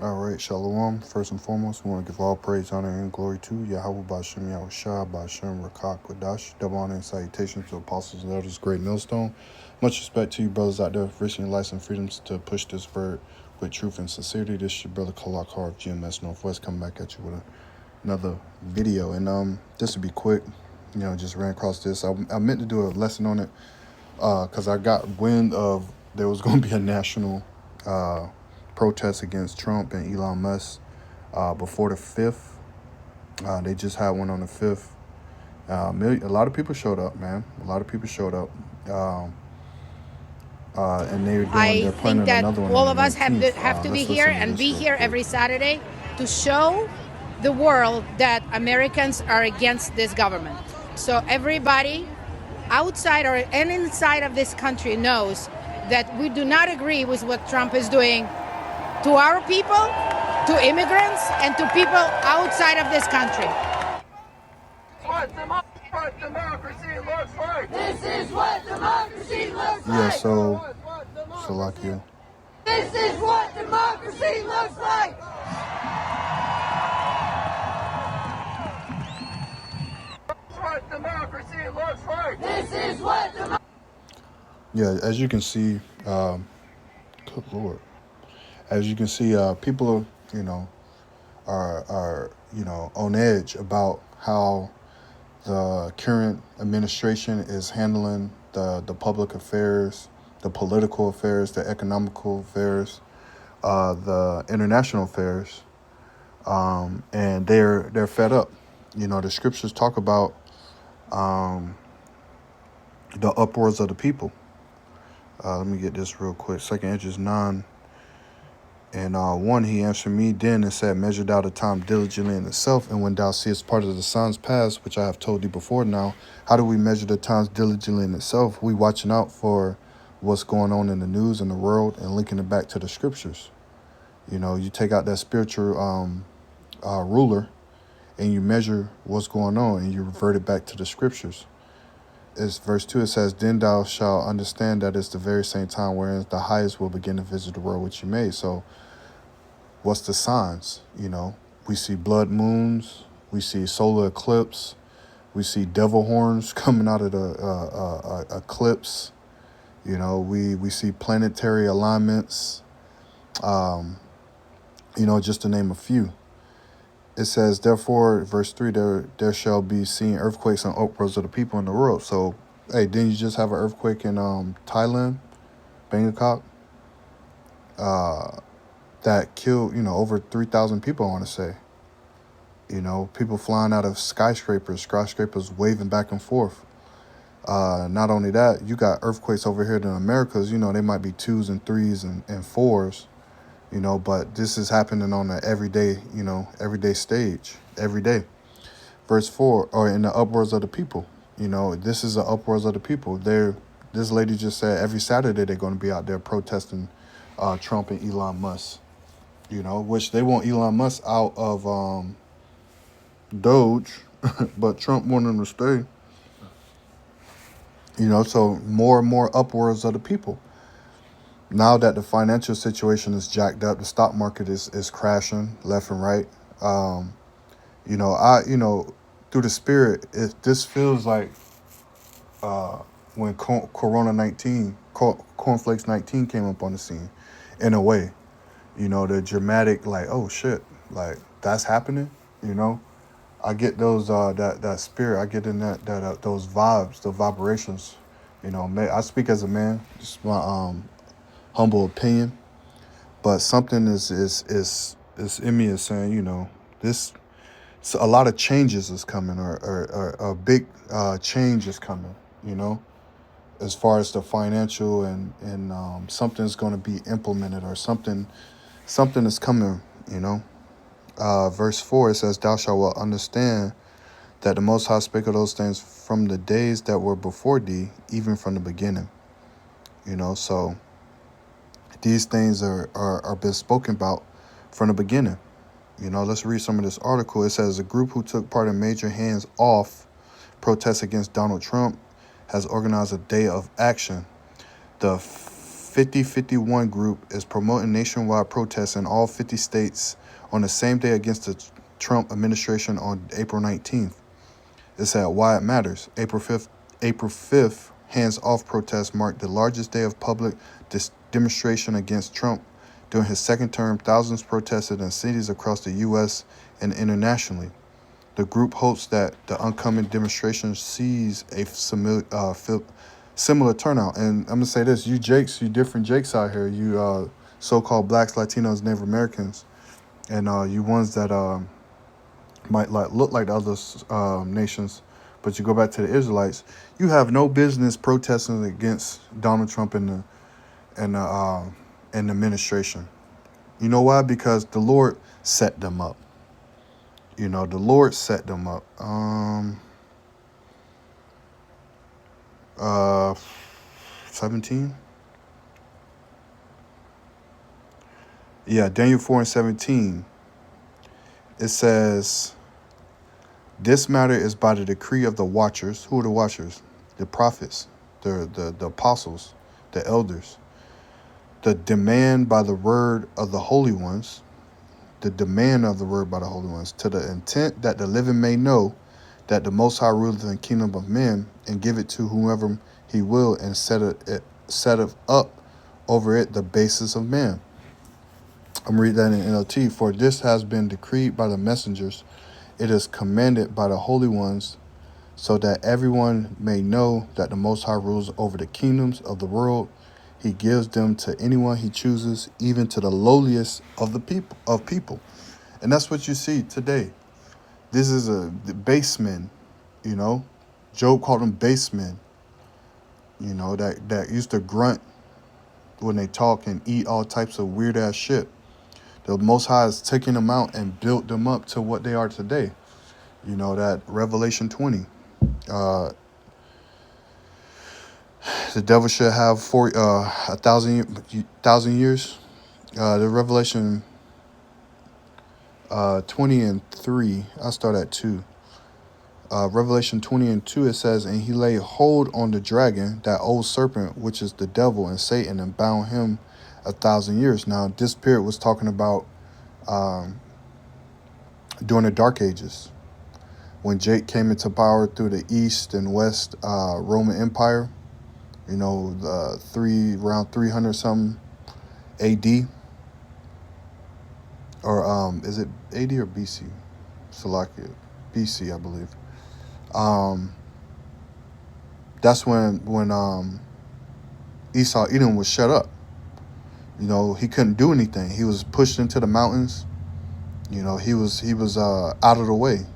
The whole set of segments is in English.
All right, Shalom. First and foremost, we want to give all praise, honor, and glory to Yahweh Bashem Yahushua, Bashem Rakak Wadash. Double honor and salutation to apostles and elders, great millstone. Much respect to you, brothers out there, risking your lives and freedoms to push this word with truth and sincerity. This is your brother Kalak Har of GMS Northwest coming back at you with another video. And this will be quick. Just ran across this. I meant to do a lesson on it because I got wind of there was going to be a national protest against Trump and Elon Musk before the 5th. They just had one on the 5th. A lot of people showed up, man. A lot of people showed up. And they're I think planning that another one on all the of us 19th. have to be Let's here listen to and this be real here quick. every Saturday to show the world that Americans are against this government. So everybody outside or and inside of this country knows that we do not agree with what Trump is doing to our people, to immigrants, and to people outside of this country. What democracy looks like. This is what democracy looks Yeah, like. so, Salakia. This is what democracy looks like. What democracy looks like. This is what democracy. Yeah, as you can see, good Lord. As you can see, people, are on edge about how the current administration is handling the public affairs, the political affairs, the economical affairs, the international affairs, and they're fed up. The scriptures talk about the uproars of the people. Let me get this real quick. Second Edges 9 and 1, he answered me then and said, measure thou the time diligently in itself, and when thou seest part of the signs past, which I have told thee before now, how do we measure the times diligently in itself? We watching out for what's going on in the news and the world and linking it back to the scriptures. You take out that spiritual ruler and you measure what's going on and you revert it back to the scriptures. It's verse 2, it says, then thou shalt understand that it's the very same time wherein the highest will begin to visit the world which he made. So what's the signs? We see blood moons, we see solar eclipse, we see devil horns coming out of the eclipse. We see planetary alignments, just to name a few. It says, therefore, verse 3, there shall be seen earthquakes and uproars of the people in the world. So, hey, didn't you just have an earthquake in Thailand, Bangkok, that killed, over 3,000 people, I want to say. People flying out of skyscrapers waving back and forth. Not only that, you got earthquakes over here in the Americas, they might be 2s and 3s and 4s, but this is happening on an everyday stage, every day. Verse 4, or in the uproars of the people, this is the uproars of the people. This lady just said every Saturday they're going to be out there protesting Trump and Elon Musk, which they want Elon Musk out of Doge, but Trump wanted him to stay. So more and more upwards of the people. Now that the financial situation is jacked up, the stock market is crashing left and right. Through the spirit, this feels like when Cornflakes 19 came up on the scene, in a way. The dramatic, like, oh shit, like that's happening. I get those that spirit. I get in that those vibes, the vibrations. I speak as a man. Just my humble opinion, but something is in me is saying, this. So a lot of changes is coming, or a big change is coming. As far as the financial and something's going to be implemented, or something is coming. Verse 4, it says, thou shalt well understand that the Most High spake of those things from the days that were before thee, even from the beginning. So these things are been spoken about from the beginning. Let's read some of this article. It says, a group who took part in major hands-off protests against Donald Trump has organized a day of action. The 5051 group is promoting nationwide protests in all 50 states on the same day against the Trump administration on April 19th. It said why it matters. April 5th hands-off protests marked the largest day of public demonstration against Trump. During his second term, thousands protested in cities across the U.S. and internationally. The group hopes that the oncoming demonstration sees a similar turnout. And I'm going to say this, you Jakes, you different Jakes out here, you so-called blacks, Latinos, Native Americans, and you ones that might look like the other nations, but you go back to the Israelites, you have no business protesting against Donald Trump and the administration. You know why? Because the Lord set them up. You know, the Lord set them up. 17. Yeah, Daniel 4:17. It says, this matter is by the decree of the watchers. Who are the watchers? The prophets, the apostles, the elders. The demand by the word of the holy ones. The demand of the word by the holy ones, to the intent that the living may know that the Most High ruleth in the kingdom of men, and give it to whomever he will, and set it up over it the basis of man. I'm reading that in NLT. For this has been decreed by the messengers, it is commanded by the holy ones, so that everyone may know that the Most High rules over the kingdoms of the world. He gives them to anyone he chooses, even to the lowliest of the people. And that's what you see today. This is the basemen, you know. Job called them basemen, you know, that used to grunt when they talk and eat all types of weird ass shit. The Most High has taken them out and built them up to what they are today. You know, that Revelation 20. The devil should have 1,000 years. The Revelation 20 and 3. I'll start at 2. Revelation 20 and 2, it says, and he laid hold on the dragon, that old serpent, which is the devil and Satan, and bound him 1,000 years. Now, this period was talking about during the Dark Ages, when Jake came into power through the East and West Roman Empire. You know, around 300 something AD, or is it AD or BC? Salakia, BC, I believe. That's when Esau Edom was shut up. You know, he couldn't do anything. He was pushed into the mountains. You know, he was out of the way.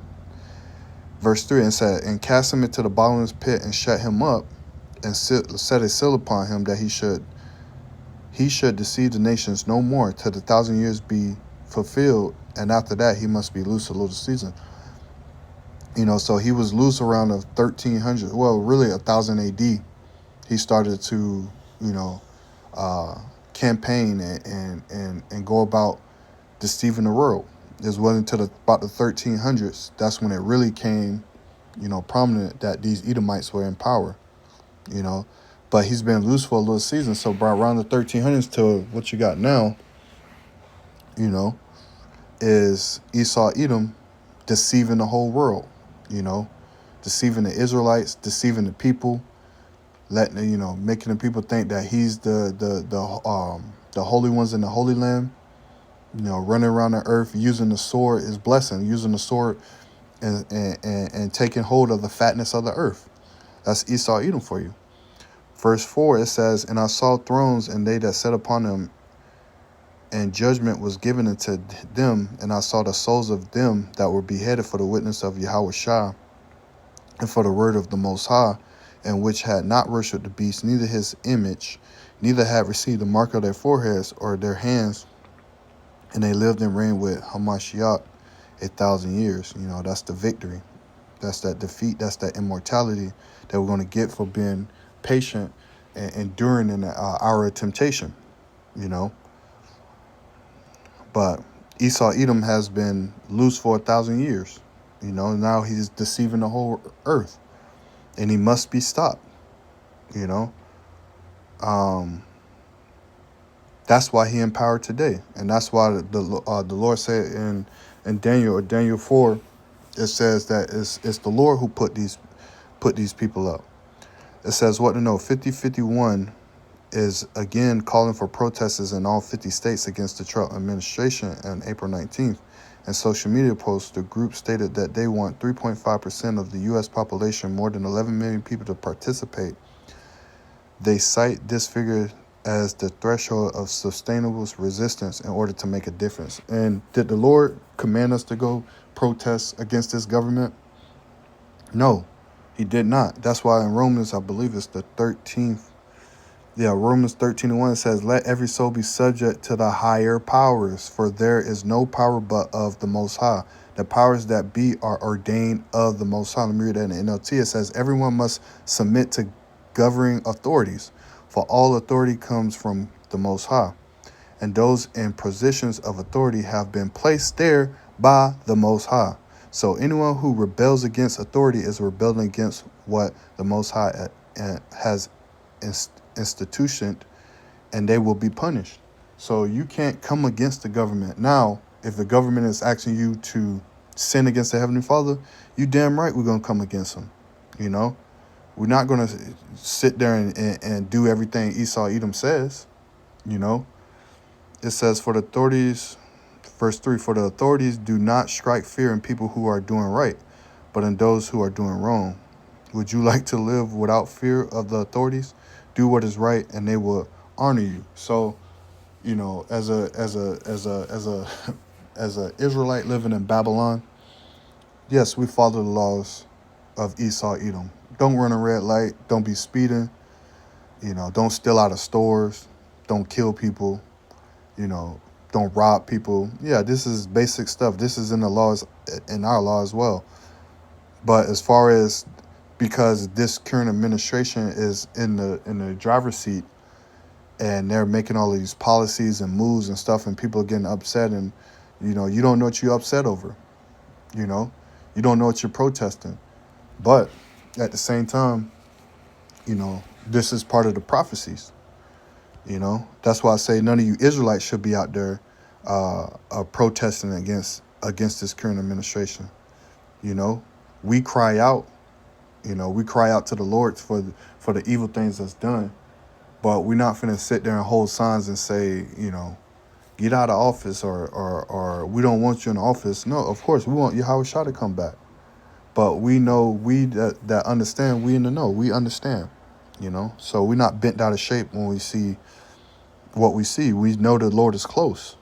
Verse 3, and said, and cast him into the bottomless pit and shut him up, and set a seal upon him, that he should deceive the nations no more till the 1,000 years be fulfilled, and after that he must be loose a little season. You know, so he was loose around the 1300, well, really 1000 AD. He started to, you know, campaign and go about deceiving the world. It wasn't until about the 1300s, that's when it really came, you know, prominent that these Edomites were in power. You know, but he's been loose for a little season. So by around the 1300s to what you got now, you know, is Esau Edom deceiving the whole world, you know, deceiving the Israelites, deceiving the people, letting, you know, making the people think that he's the holy ones in the Holy Land, you know, running around the earth, using the sword is blessing, using the sword and taking hold of the fatness of the earth. That's Esau Edom for you. Verse 4, it says, and I saw thrones, and they that sat upon them, and judgment was given unto them. And I saw the souls of them that were beheaded for the witness of Yahweh Shah, and for the word of the Most High, and which had not worshipped the beast, neither his image, neither had received the mark of their foreheads or their hands. And they lived and reigned with Hamashiach 1,000 years. You know, that's the victory. That's that defeat. That's that immortality that we're going to get for being patient and enduring in the hour of temptation, you know. But Esau Edom has been loose for 1,000 years. You know, now he's deceiving the whole earth, and he must be stopped, you know. That's why he empowered today, and that's why the Lord said in Daniel 4, it says that it's the Lord who put these people up. It says what to know. 5051 is again calling for protests in all 50 states against the Trump administration on April 19th. In social media posts, the group stated that they want 3.5% of the U.S. population, more than 11 million people, to participate. They cite this figure as the threshold of sustainable resistance in order to make a difference. And did the Lord command us to go protest against this government? No, he did not. That's why in Romans, I believe it's the 13th. Yeah, Romans 13:1 says, "Let every soul be subject to the higher powers, for there is no power but of the Most High. The powers that be are ordained of the Most High." Let me read that in the NLT. It says, "Everyone must submit to governing authorities, for all authority comes from the Most High, and those in positions of authority have been placed there by the Most High. So anyone who rebels against authority is rebelling against what the Most High has institutioned, and they will be punished." So you can't come against the government. Now, if the government is asking you to sin against the Heavenly Father, you damn right we're going to come against them. You know, we're not going to sit there and do everything Esau Edom says. You know, it says, for the authorities, verse 3, "For the authorities do not strike fear in people who are doing right, but in those who are doing wrong. Would you like to live without fear of the authorities? Do what is right, and they will honor you." So, you know, as a Israelite living in Babylon, yes, we follow the laws of Esau Edom. Don't run a red light. Don't be speeding. You know, don't steal out of stores. Don't kill people. You know, don't rob people. Yeah, this is basic stuff. This is in the laws, in our law as well. But as far as, because this current administration is in the driver's seat, and they're making all of these policies and moves and stuff, and people are getting upset, and you know, you don't know what you're upset over. You know, you don't know what you're protesting. But at the same time, you know, this is part of the prophecies. You know, that's why I say none of you Israelites should be out there protesting against this current administration. You know, we cry out. You know, we cry out to the Lord for the evil things that's done, but we're not finna sit there and hold signs and say, you know, get out of office, or we don't want you in office. No, of course we want Yahweh Shah to come back, but we know, we that understand, we in the know, we understand. You know, so we're not bent out of shape when we see what we see. We know the Lord is close.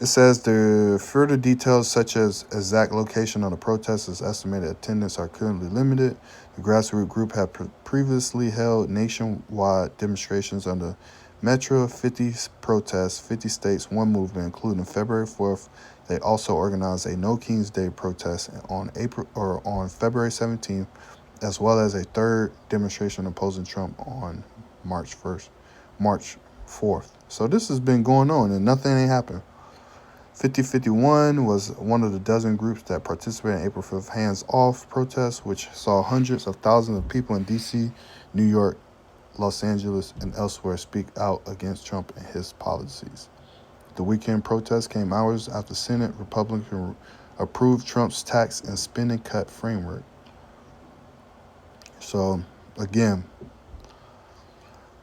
It says the further details, such as exact location of the protesters' estimated attendance, are currently limited. The grassroots group had previously held nationwide demonstrations under Metro 50 protests, 50 states, one movement, including February 4th. They also organized a No King's Day protest on February 17th, as well as a third demonstration opposing Trump on March 4th. So this has been going on, and nothing ain't happened. 5051 was one of the dozen groups that participated in April 5th Hands Off protests, which saw hundreds of thousands of people in D.C., New York, Los Angeles, and elsewhere speak out against Trump and his policies. The weekend protest came hours after Senate Republicans approved Trump's tax and spending cut framework. So, again,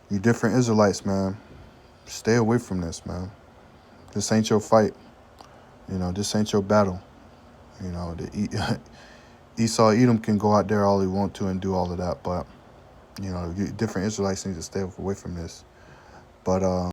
you different Israelites, man, stay away from this, man. This ain't your fight. You know, this ain't your battle. You know, Esau Edom can go out there all he want to and do all of that, but, you know, different Israelites need to stay away from this. But